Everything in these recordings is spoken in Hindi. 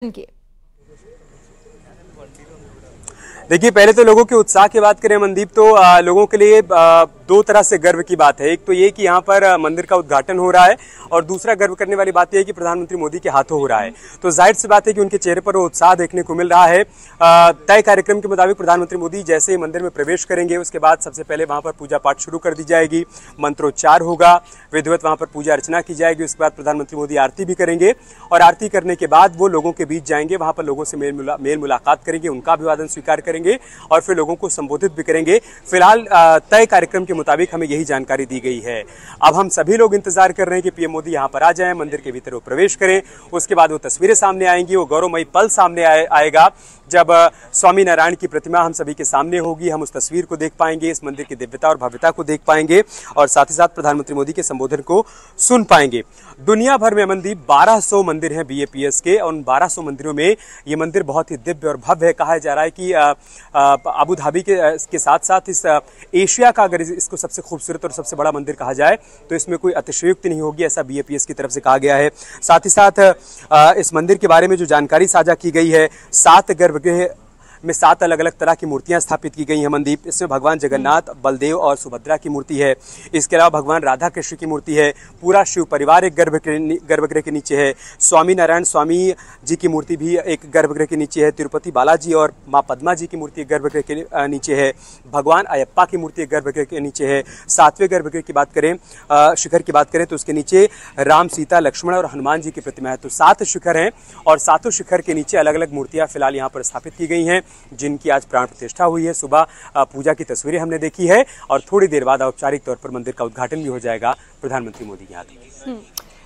की। देखिए, पहले तो लोगों के उत्साह की बात करें मनदीप, तो लोगों के लिए दो तरह से गर्व की बात है। एक तो ये कि यहाँ पर मंदिर का उद्घाटन हो रहा है, और दूसरा गर्व करने वाली बात यह है कि प्रधानमंत्री मोदी के हाथों हो रहा है। तो जाहिर सी बात है कि उनके चेहरे पर वो उत्साह देखने को मिल रहा है। तय कार्यक्रम के मुताबिक प्रधानमंत्री मोदी जैसे ही मंदिर में प्रवेश करेंगे, उसके बाद सबसे पहले वहाँ पर पूजा पाठ शुरू कर दी जाएगी, मंत्रोच्चार होगा, विधिवत वहाँ पर पूजा अर्चना की जाएगी। उसके बाद प्रधानमंत्री मोदी आरती भी करेंगे, और आरती करने के बाद वो लोगों के बीच जाएंगे, वहाँ पर लोगों से मेल मुलाकात करेंगे, उनका अभिवादन स्वीकार करेंगे और फिर लोगों को संबोधित भी करेंगे। फिलहाल तय कार्यक्रम के मुताबिक हमें यही जानकारी दी गई है। अब हम सभी लोग इंतजार कर रहे हैं कि पीएम मोदी यहाँ पर आ जाएं, मंदिर के भीतर वो प्रवेश करें। उसके बाद वो तस्वीरें सामने आएंगी, वो गौरवमयी पल सामने आएगा जब स्वामी नारायण की प्रतिमा हम सभी के सामने होगी। हम उस तस्वीर को देख पाएंगे, इस मंदिर की दिव्यता और भव्यता को देख पाएंगे, और साथ ही साथ प्रधानमंत्री मोदी के संबोधन को सुन पाएंगे। दुनिया भर में अमनदीप 1200 मंदिर हैं बीएपीएस के, और उन 1200 मंदिरों में ये मंदिर बहुत ही दिव्य और भव्य है। कहा जा रहा है कि अबू धाबी के साथ साथ इस एशिया का अगर इसको सबसे खूबसूरत और सबसे बड़ा मंदिर कहा जाए तो इसमें कोई अतिशयोक्ति नहीं होगी, ऐसा बीएपीएस की तरफ से कहा गया है। साथ ही साथ इस मंदिर के बारे में जो जानकारी साझा की गई है, 7 गर्भगृह में 7 अलग अलग तरह की मूर्तियां स्थापित की गई हैं मनदीप। इसमें भगवान जगन्नाथ, बलदेव और सुभद्रा की मूर्ति है। इसके अलावा भगवान राधा कृष्ण की मूर्ति है। पूरा शिव परिवार एक गर्भगृह के नीचे है। स्वामी नारायण स्वामी जी की मूर्ति भी एक गर्भगृह के नीचे है। तिरुपति बालाजी और माँ पद्मा जी की मूर्ति एक गर्भगृह के नीचे है। भगवान अयप्पा की मूर्ति एक गर्भगृह के नीचे है। 7वें गर्भगृह की बात करें, शिखर की बात करें, तो उसके नीचे राम, सीता, लक्ष्मण और हनुमान जी की प्रतिमा है। तो 7 शिखर हैं, और 7 शिखर के नीचे अलग अलग मूर्तियां फिलहाल यहाँ पर स्थापित की गई हैं, जिनकी आज प्राण प्रतिष्ठा हुई है। सुबह पूजा की तस्वीरें हमने देखी है, और थोड़ी देर बाद औपचारिक तौर पर मंदिर का उद्घाटन भी हो जाएगा प्रधानमंत्री मोदी के हाथों।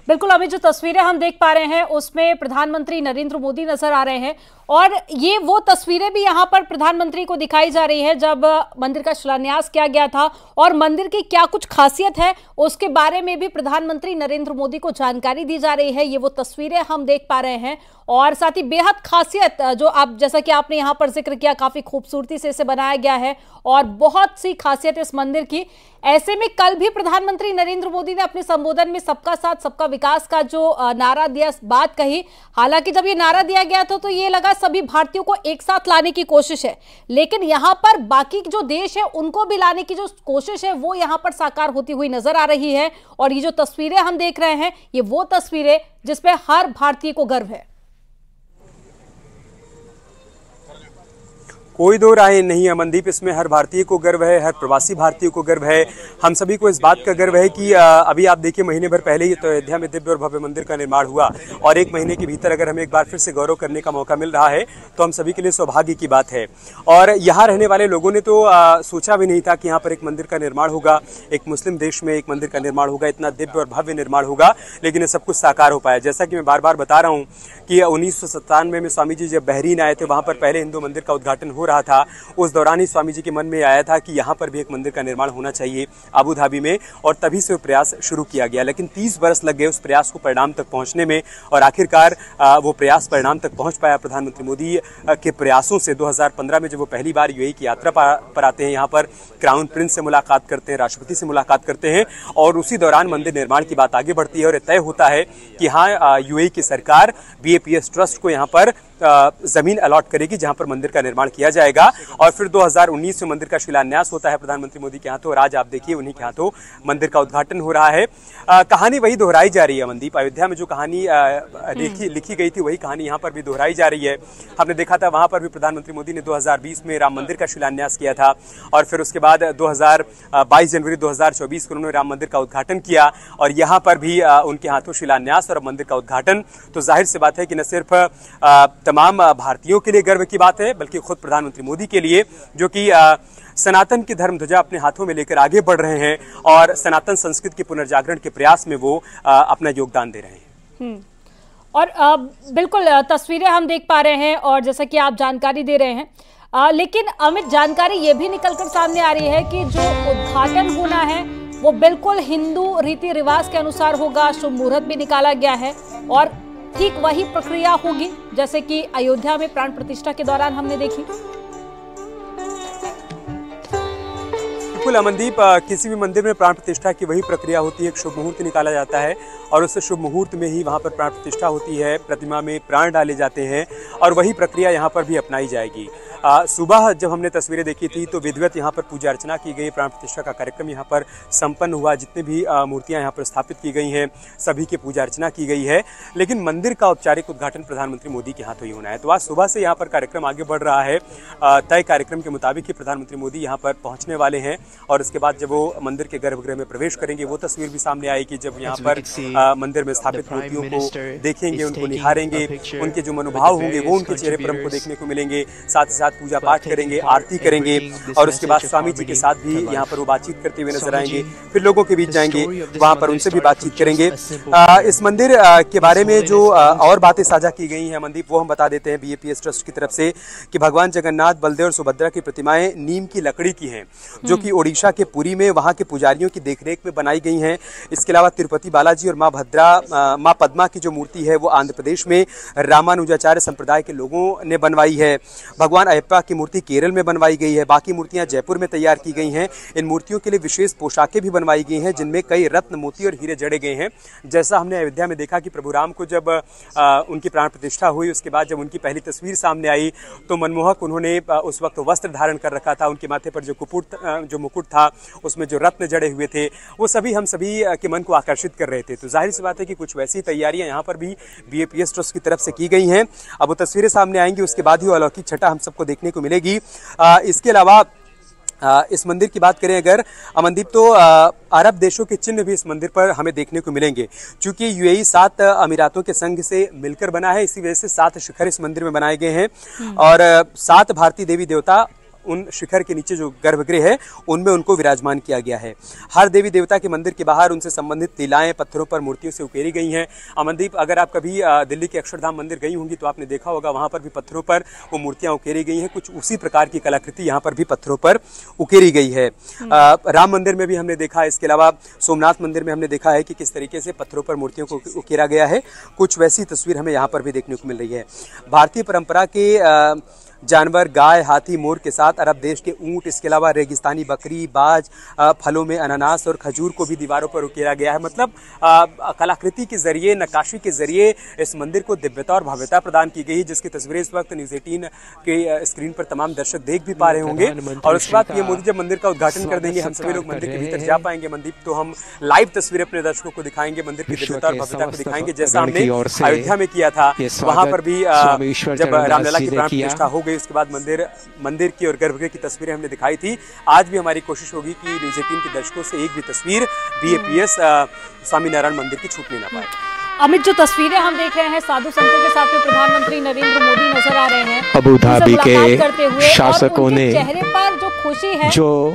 बिल्कुल, अभी जो तस्वीरें हम देख पा रहे हैं उसमें प्रधानमंत्री नरेंद्र मोदी नजर आ रहे हैं, और ये वो तस्वीरें भी यहाँ पर प्रधानमंत्री को दिखाई जा रही है जब मंदिर का शिलान्यास किया गया था, और मंदिर की क्या कुछ खासियत है उसके बारे में भी प्रधानमंत्री नरेंद्र मोदी को जानकारी दी जा रही है। ये वो तस्वीरें हम देख पा रहे हैं, और साथ ही बेहद खासियत जो आप जैसा कि आपने यहाँ पर जिक्र किया, काफी खूबसूरती से इसे बनाया गया है और बहुत सी खासियत इस मंदिर की। ऐसे में कल भी प्रधानमंत्री नरेंद्र मोदी ने अपने संबोधन में सबका साथ सबका विकास का जो नारा दिया, बात कही। हालांकि जब ये नारा दिया गया था तो ये लगा सभी भारतीयों को एक साथ लाने की कोशिश है, लेकिन यहाँ पर बाकी जो देश है उनको भी लाने की जो कोशिश है वो यहाँ पर साकार होती हुई नजर आ रही है। और ये जो तस्वीरें हम देख रहे हैं, ये वो तस्वीरें जिसपे हर भारतीय को गर्व है। कोई दो राय नहीं अमनदीप, इसमें हर भारतीय को गर्व है, हर प्रवासी भारतीय को गर्व है। हम सभी को इस बात का गर्व है कि अभी आप देखिए, महीने भर पहले ही तो अयोध्या में दिव्य और भव्य मंदिर का निर्माण हुआ, और 1 महीने के भीतर अगर हमें एक बार फिर से गौरव करने का मौका मिल रहा है तो हम सभी के लिए सौभाग्य की बात है। और यहाँ रहने वाले लोगों ने तो सोचा भी नहीं था कि यहाँ पर एक मंदिर का निर्माण होगा, एक मुस्लिम देश में एक मंदिर का निर्माण होगा, इतना दिव्य और भव्य निर्माण होगा, लेकिन ये सब कुछ साकार हो पाया। जैसा कि मैं बार बार बता रहा हूँ कि 1997 में स्वामी जी जब बहरीन आए थे, वहाँ पर पहले हिंदू मंदिर का उद्घाटन हो रहा था। उस दौरान ही स्वामी जी के मन में आया था कि यहाँ पर भी एक मंदिर का निर्माण होना चाहिए अबू धाबी में, और तभी से वो प्रयास शुरू किया गया। लेकिन 30 वर्ष लग गए उस प्रयास को परिणाम तक पहुँचने में, और आखिरकार वो प्रयास परिणाम तक पहुँच पाया प्रधानमंत्री मोदी के प्रयासों से। 2015 में जब वो पहली बार यूएई की यात्रा पर आते हैं, यहाँ पर क्राउन प्रिंस से मुलाकात करते हैं, राष्ट्रपति से मुलाकात करते हैं, और उसी दौरान मंदिर निर्माण की बात आगे बढ़ती है, और तय होता है कि हाँ, यूएई की सरकार बीएपीएस ट्रस्ट को यहाँ पर जमीन अलॉट करेगी जहां पर मंदिर का निर्माण किया जाएगा। और फिर 2019 में मंदिर का शिलान्यास होता है प्रधानमंत्री मोदी के हाथों, और आज आप देखिए उन्हीं के हाथों मंदिर का उद्घाटन हो रहा है। कहानी वही दोहराई जा रही है मनदीप। अयोध्या में जो कहानी लिखी गई थी वही कहानी यहाँ पर भी दोहराई जा रही है। हमने देखा था वहां पर भी प्रधानमंत्री मोदी ने 2020 में राम मंदिर का शिलान्यास किया था, और फिर उसके बाद 22 जनवरी 2024 को उन्होंने राम मंदिर का उद्घाटन किया, और यहाँ पर भी उनके हाथों शिलान्यास और मंदिर का उद्घाटन। तो जाहिर सी बात है कि न सिर्फ तमाम भारतीयों के लिए गर्व की बात है, बल्कि खुद प्रधानमंत्री मोदी के लिए, जो कि सनातन की धर्म ध्वजा अपने हाथों में लेकर आगे बढ़ रहे हैं, और सनातन संस्कृति के पुनर्जागरण के प्रयास में वो अपना योगदान दे रहे हैं। और बिल्कुल तस्वीरें हम देख पा रहे हैं, और जैसा कि आप जानकारी दे रहे हैं, लेकिन अमित, जानकारी ये भी निकलकर सामने आ रही है कि जो उद्घाटन होना है वो बिल्कुल हिंदू रीति रिवाज के अनुसार होगा। शुभ मुहूर्त भी निकाला गया है, और ठीक वही प्रक्रिया होगी जैसे कि अयोध्या में प्राण प्रतिष्ठा के दौरान हमने देखी। बिल्कुल अमनदीप, किसी भी मंदिर में प्राण प्रतिष्ठा की वही प्रक्रिया होती है, एक शुभ मुहूर्त निकाला जाता है और उस शुभ मुहूर्त में ही वहाँ पर प्राण प्रतिष्ठा होती है, प्रतिमा में प्राण डाले जाते हैं और वही प्रक्रिया यहाँ पर भी अपनाई जाएगी। सुबह जब हमने तस्वीरें देखी थी तो विधिवत यहाँ पर पूजा अर्चना की गई, प्राण प्रतिष्ठा का कार्यक्रम यहाँ पर संपन्न हुआ, जितने भी मूर्तियाँ यहाँ पर स्थापित की गई हैं सभी की पूजा अर्चना की गई है। लेकिन मंदिर का औपचारिक उद्घाटन प्रधानमंत्री मोदी के हाथों ही होना है। तो आज सुबह से यहाँ पर कार्यक्रम आगे बढ़ रहा है। तय कार्यक्रम के मुताबिक ही प्रधानमंत्री मोदी यहाँ पर पहुँचने वाले हैं और इसके बाद जब वो मंदिर के गर्भगृह में प्रवेश करेंगे वो तस्वीर भी सामने आएगी, जब यहाँ पर मंदिर में स्थापित मूर्तियों को देखेंगे, उनको निहारेंगे, उनके जो मनोभाव होंगे वो उनके चेहरे पर हमको देखने को मिलेंगे। साथ ही साथ पूजा पाठ करेंगे, आरती करेंगे और उसके बाद स्वामी जी के साथ भी यहाँ पर वो बातचीत करते हुए नजर आएंगे। फिर लोगों के बीच जाएंगे, वहाँ पर उनसे भी बातचीत करेंगे। इस मंदिर के बारे में जो और बातें साझा की गई हैं मनदीप, वो हम बता देते हैं BAPS ट्रस्ट की तरफ से कि भगवान जगन्नाथ, बलदेव और सुभद्रा की प्रतिमाएं नीम की लकड़ी की हैं, जो कि ओडिशा के पुरी में वहाँ के पुजारियों की देखरेख में बनाई गई हैं। इसके अलावा तिरुपति बालाजी और माँ पद्मा की जो मूर्ति है वो आंध्र प्रदेश में रामानुजाचार्य संप्रदाय के लोगों ने बनवाई है। भगवान अयप्पा की मूर्ति केरल में बनवाई गई है। बाकी मूर्तियां जयपुर में तैयार की गई हैं। इन मूर्तियों के लिए विशेष पोशाकें भी बनवाई गई हैं, जिनमें कई रत्न, मोती और हीरे जड़े गए हैं। जैसा हमने अयोध्या में देखा कि प्रभु राम को जब उनकी प्राण प्रतिष्ठा हुई, उसके बाद जब उनकी पहली तस्वीर सामने आई तो मनमोहक उन्होंने उस वक्त वस्त्र धारण कर रखा था। उनके माथे पर जो मुकुट था उसमें जो रत्न जड़े हुए थे वो सभी हम सभी के मन को आकर्षित कर रहे थे। तो जाहिर सी बात है कि कुछ वैसी तैयारियां यहाँ पर भी BAPS ट्रस्ट की तरफ से की गई हैं। अब वो तस्वीरें सामने आएंगी, उसके बाद ही अलौकिक छटा हम सबको देखने को मिलेगी। इसके अलावा इस मंदिर की बात करें अगर अमनदीप, तो अरब देशों के चिन्ह भी इस मंदिर पर हमें देखने को मिलेंगे। चूंकि UAE 7 अमीरातों के संघ से मिलकर बना है, इसी वजह से 7 शिखर इस मंदिर में बनाए गए हैं और 7 भारतीय देवी देवता उन शिखर के नीचे जो गर्भगृह है उनमें उनको विराजमान किया गया है। हर देवी देवता के मंदिर के बाहर उनसे संबंधित तिलाएं पत्थरों पर मूर्तियों से उकेरी गई हैं। अमनदीप, अगर आप कभी दिल्ली के अक्षरधाम मंदिर गई होंगी तो आपने देखा होगा वहां पर भी पत्थरों पर वो मूर्तियां उकेरी गई हैं। कुछ उसी प्रकार की कलाकृति यहाँ पर भी पत्थरों पर उकेरी गई है। राम मंदिर में भी हमने देखा, इसके अलावा सोमनाथ मंदिर में हमने देखा है कि किस तरीके से पत्थरों पर मूर्तियों को उकेरा गया है। कुछ वैसी तस्वीर हमें यहाँ पर भी देखने को मिल रही है। भारतीय परंपरा के जानवर गाय, हाथी, मोर के साथ अरब देश के ऊंट, इसके अलावा रेगिस्तानी बकरी, बाज, फलों में अनानास और खजूर को भी दीवारों पर उकेरा गया है। मतलब कलाकृति के जरिए, नक्काशी के जरिए इस मंदिर को दिव्यता और भव्यता प्रदान की गई, जिसकी तस्वीरें इस वक्त न्यूज़ 18 के स्क्रीन पर तमाम दर्शक देख भी पा रहे होंगे। और उसके बाद PM मोदी जब मंदिर का उद्घाटन कर देंगे, हम सभी लोग मंदिर के भीतर जा पाएंगे मनदीप, तो हम लाइव तस्वीरें अपने दर्शकों को दिखाएंगे, मंदिर की दिव्यता और भव्यता को दिखाएंगे, जैसा हमने अयोध्या में किया था। वहां पर भी जब रामलला की प्राण प्रतिष्ठा हो गई उसके बाद मंदिर की और गर्भगृह की तस्वीरें हमने दिखाई थी। आज भी हमारी कोशिश होगी कि न्यूज़ 18 के दर्शकों से एक भी तस्वीर BAPS स्वामीनारायण मंदिर की छूटने ना पाए। अमित, जो तस्वीरें हम देख रहे हैं साधु संतों के साथ में प्रधानमंत्री नरेंद्र मोदी नजर आ रहे हैं अबू धाबी के शासकों ने, चेहरे पर जो खुशी है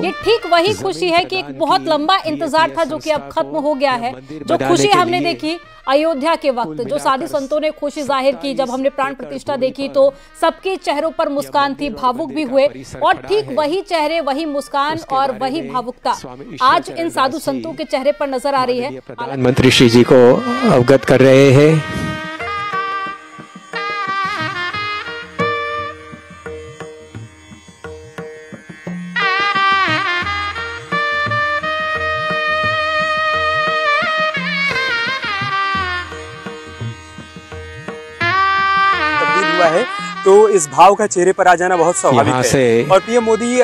ये ठीक वही खुशी है कि एक बहुत लंबा इंतजार था जो कि अब खत्म हो गया है। जो खुशी हमने देखी अयोध्या के वक्त, जो साधु संतों ने खुशी जाहिर की, जब हमने प्राण प्रतिष्ठा देखी तो सबके चेहरों पर मुस्कान थी, भावुक भी हुए और ठीक वही चेहरे, वही मुस्कान और वही भावुकता आज इन साधु संतों के चेहरे पर नजर आ रही है। प्रधानमंत्री श्री जी को अवगत कर रहे हैं। है तो इस भाव का चेहरे पर आ जाना बहुत स्वाभाविक है। और PM मोदी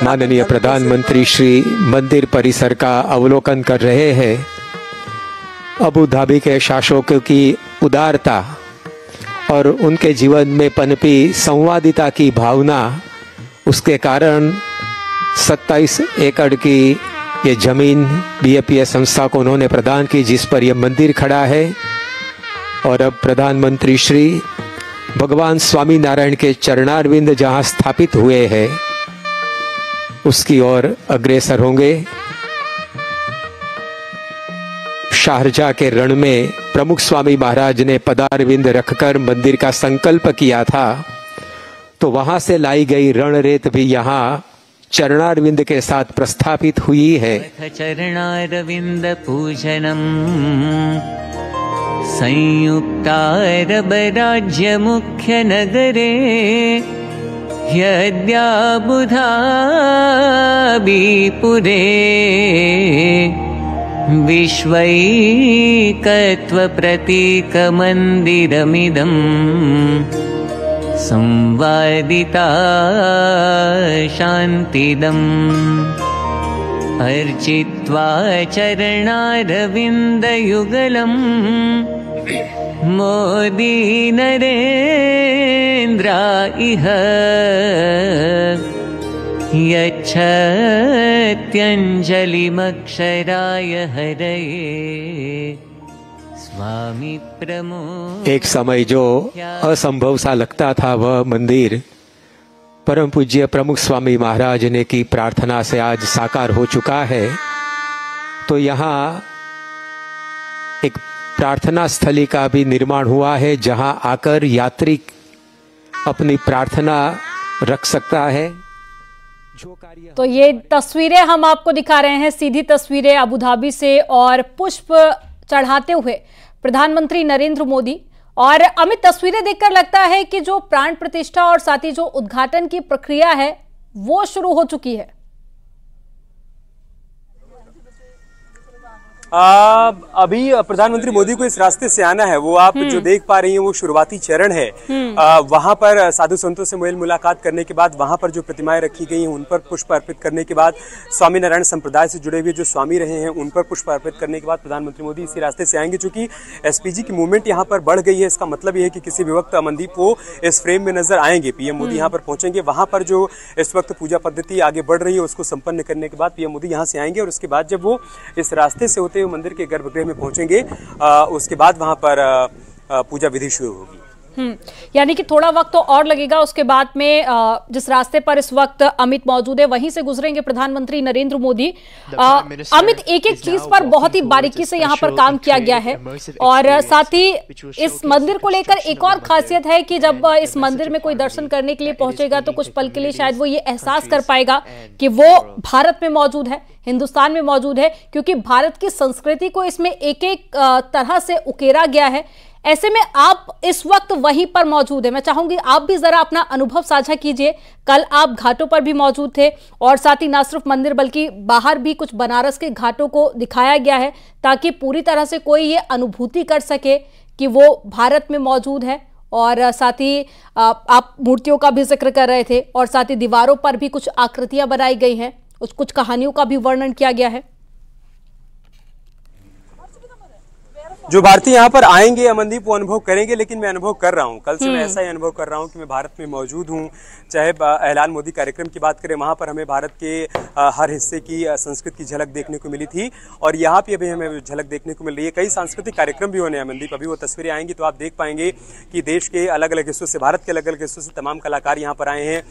माननीय प्रधानमंत्री श्री मंदिर परिसर का अवलोकन कर रहे हैं। अबू धाबी के शासकों की उदारता और उनके जीवन में पनपी संवादिता की भावना, उसके कारण 27 एकड़ की ये जमीन BAPS संस्था को उन्होंने प्रदान की, जिस पर यह मंदिर खड़ा है। और अब प्रधानमंत्री श्री भगवान स्वामी नारायण के चरणारविंद जहां स्थापित हुए हैं उसकी ओर अग्रसर होंगे। शारजाह के रण में प्रमुख स्वामी महाराज ने पदारविंद रखकर मंदिर का संकल्प किया था, तो वहां से लाई गई रणरेत भी यहाँ चरणारविंद के साथ प्रस्थापित हुई है। चरणारविंद पूजनम संयुक्ता अरब राज्य मुख्य नगरे यद्याबुधाबीपुरे विश्वैकत्वप्रतीकमन्दिरमिदं संवादिता शान्तिदम् अर्चित्वा चरणारविन्दयुगलम् मोदी नरेन्द्रा इह यच्छत्यञ्जलिमक्षराय हरये स्वामी प्रमोद। एक समय जो असंभव सा लगता था वह मंदिर परम पूज्य प्रमुख स्वामी महाराज ने की प्रार्थना से आज साकार हो चुका है। तो यहाँ एक प्रार्थना स्थली का भी निर्माण हुआ है जहां आकर यात्री अपनी प्रार्थना रख सकता है। जो कार्य तो ये तस्वीरें हम आपको दिखा रहे हैं, सीधी तस्वीरें अबू धाबी से, और पुष्प चढ़ाते हुए प्रधानमंत्री नरेंद्र मोदी। और अमित, तस्वीरें देखकर लगता है कि जो प्राण प्रतिष्ठा और साथ ही जो उद्घाटन की प्रक्रिया है वो शुरू हो चुकी है। अभी प्रधानमंत्री मोदी को इस रास्ते से आना है, वो आप जो देख पा रही हैं वो शुरुआती चरण है। वहां पर साधु संतों से मेल मुलाकात करने के बाद वहां पर जो प्रतिमाएं रखी गई हैं उन पर पुष्प अर्पित करने के बाद, स्वामी नारायण संप्रदाय से जुड़े हुए जो स्वामी रहे हैं उन पर पुष्प अर्पित करने के बाद प्रधानमंत्री मोदी इसी रास्ते से आएंगे। चूंकि एसपीजी की मूवमेंट यहाँ पर बढ़ गई है, इसका मतलब यह है कि किसी भी वक्त अमनदीप वो इस फ्रेम में नजर आएंगे। पीएम मोदी यहाँ पर पहुंचेंगे, वहां पर जो इस वक्त पूजा पद्धति आगे बढ़ रही है उसको संपन्न करने के बाद पीएम मोदी यहाँ से आएंगे। और उसके बाद जब वो इस रास्ते से होते मंदिर के गर्भगृह में पहुंचेंगे, उसके बाद वहां पर पूजा विधि शुरू होगी। यानी कि थोड़ा वक्त तो और लगेगा। उसके बाद में जिस रास्ते पर इस वक्त अमित मौजूद है वहीं से गुजरेंगे प्रधानमंत्री नरेंद्र मोदी। अमित, एक एक चीज पर बहुत ही बारीकी से यहाँ पर काम किया गया है, और साथ ही इस मंदिर को लेकर एक और खासियत है कि जब इस मंदिर में कोई दर्शन करने के लिए पहुंचेगा तो कुछ पल के लिए शायद वो ये एहसास कर पाएगा कि वो भारत में मौजूद है, हिंदुस्तान में मौजूद है, क्योंकि भारत की संस्कृति को इसमें एक एक तरह से उकेरा गया है। ऐसे में आप इस वक्त वहीं पर मौजूद है, मैं चाहूंगी आप भी जरा अपना अनुभव साझा कीजिए। कल आप घाटों पर भी मौजूद थे, और साथ ही ना सिर्फ मंदिर बल्कि बाहर भी कुछ बनारस के घाटों को दिखाया गया है ताकि पूरी तरह से कोई ये अनुभूति कर सके कि वो भारत में मौजूद है। और साथ ही आप मूर्तियों का भी जिक्र कर रहे थे, और साथ ही दीवारों पर भी कुछ आकृतियां बनाई गई हैं, कुछ कहानियों का भी वर्णन किया गया है। जो भारतीय यहाँ पर आएंगे अमनदीप वो अनुभव करेंगे, लेकिन मैं अनुभव कर रहा हूँ, कल से मैं ऐसा ही अनुभव कर रहा हूँ कि मैं भारत में मौजूद हूँ। चाहे ऐलान मोदी कार्यक्रम की बात करें, वहाँ पर हमें भारत के हर हिस्से की संस्कृति की झलक देखने को मिली थी, और यहाँ पे अभी हमें झलक देखने को मिल रही है। कई सांस्कृतिक कार्यक्रम भी होने हैं अमनदीप, अभी वो तस्वीरें आएंगी तो आप देख पाएंगे कि देश के अलग अलग हिस्सों से, भारत के अलग अलग हिस्सों से तमाम कलाकार यहाँ पर आए हैं।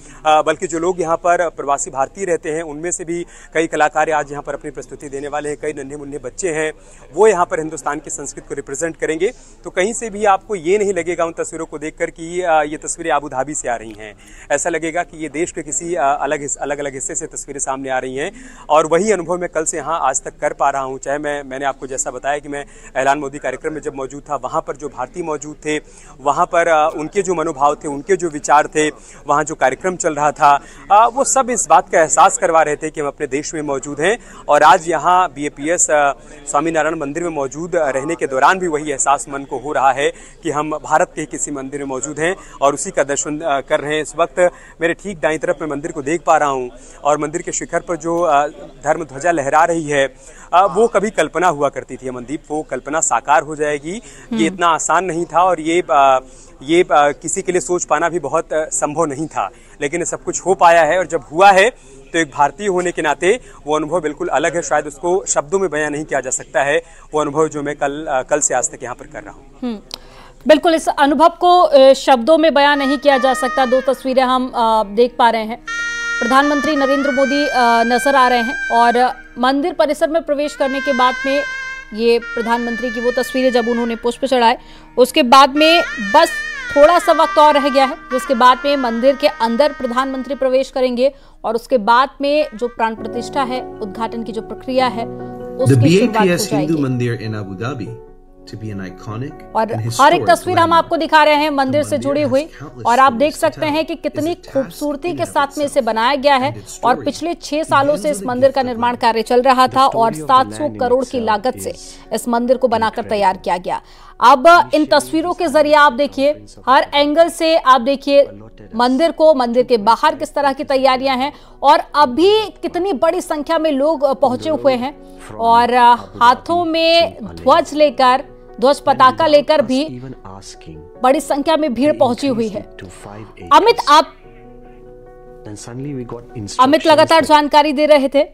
बल्कि जो लोग यहाँ पर प्रवासी भारतीय रहते हैं उनमें से भी कई कलाकार आज यहाँ पर अपनी प्रस्तुति देने वाले हैं। कई नन्हे मुन्ने बच्चे हैं, वो यहाँ पर हिंदुस्तान की संस्कृति को रिप्रेजेंट करेंगे। तो कहीं से भी आपको ये नहीं लगेगा उन तस्वीरों को देखकर कि ये तस्वीरें अबू धाबी से आ रही हैं। ऐसा लगेगा कि ये देश के किसी अलग अलग हिस्से से तस्वीरें सामने आ रही हैं, और वही अनुभव मैं कल से यहाँ आज तक कर पा रहा हूँ। चाहे मैंने आपको जैसा बताया कि मैं ऐलान मोदी कार्यक्रम में जब मौजूद था, वहाँ पर जो भारतीय मौजूद थे, वहाँ पर उनके जो मनोभाव थे, उनके जो विचार थे, वहाँ जो कार्यक्रम चल रहा था, वो सब इस बात का एहसास करवा रहे थे कि हम अपने देश में मौजूद हैं। और आज यहाँ BAPS स्वामीनारायण मंदिर में मौजूद रहने के दौरान भी वही एहसास मन को हो रहा है कि हम भारत के किसी मंदिर में मौजूद हैं और उसी का दर्शन कर रहे हैं। इस वक्त मेरे ठीक दाईं तरफ मैं मंदिर को देख पा रहा हूं, और मंदिर के शिखर पर जो धर्म ध्वजा लहरा रही है, वो कभी कल्पना हुआ करती थी अमनदीप, वो कल्पना साकार हो जाएगी ये इतना आसान नहीं था, और ये किसी के लिए सोच पाना भी बहुत संभव नहीं था, लेकिन सब कुछ हो पाया है। और जब हुआ है तो एक भारतीय होने के नाते वो अनुभव बिल्कुल अलग है, शायद उसको शब्दों में बयां नहीं किया जा सकता है, वो अनुभव जो मैं कल से आज तक यहाँ पर कर रहा हूँ। बिल्कुल, इस अनुभव को शब्दों में बयां नहीं किया जा सकता। दो तस्वीरें हम देख पा रहे हैं, प्रधानमंत्री नरेंद्र मोदी नजर आ रहे हैं, और मंदिर परिसर में प्रवेश करने के बाद में ये प्रधानमंत्री की वो तस्वीरें जब उन्होंने पुष्प चढ़ाए, उसके बाद में बस थोड़ा सा वक्त और रह गया है, जिसके बाद में मंदिर के अंदर प्रधानमंत्री प्रवेश करेंगे, और उसके बाद में जो प्राण प्रतिष्ठा है, उद्घाटन की जो प्रक्रिया है, उसकी शुरुआत हो जाएगी। The BAPS Hindu Mandir in Abu Dhabi और हर एक तस्वीर हम आपको दिखा रहे हैं मंदिर से जुड़ी हुई, और आप देख सकते हैं कि कितनी खूबसूरती के साथ में इसे बनाया गया है। और पिछले 6 सालों से इस मंदिर का निर्माण कार्य चल रहा था और 700 करोड़ की लागत से इस मंदिर को बनाकर तैयार किया गया। अब इन तस्वीरों के जरिए आप देखिए, हर एंगल से आप देखिए मंदिर को, मंदिर के बाहर किस तरह की तैयारियां हैं और अभी कितनी बड़ी संख्या में लोग पहुंचे हुए हैं और हाथों में ध्वज लेकर, ध्वज पताका लेकर भी बड़ी संख्या में भीड़ पहुंची हुई है। अमित लगातार जानकारी दे रहे थे।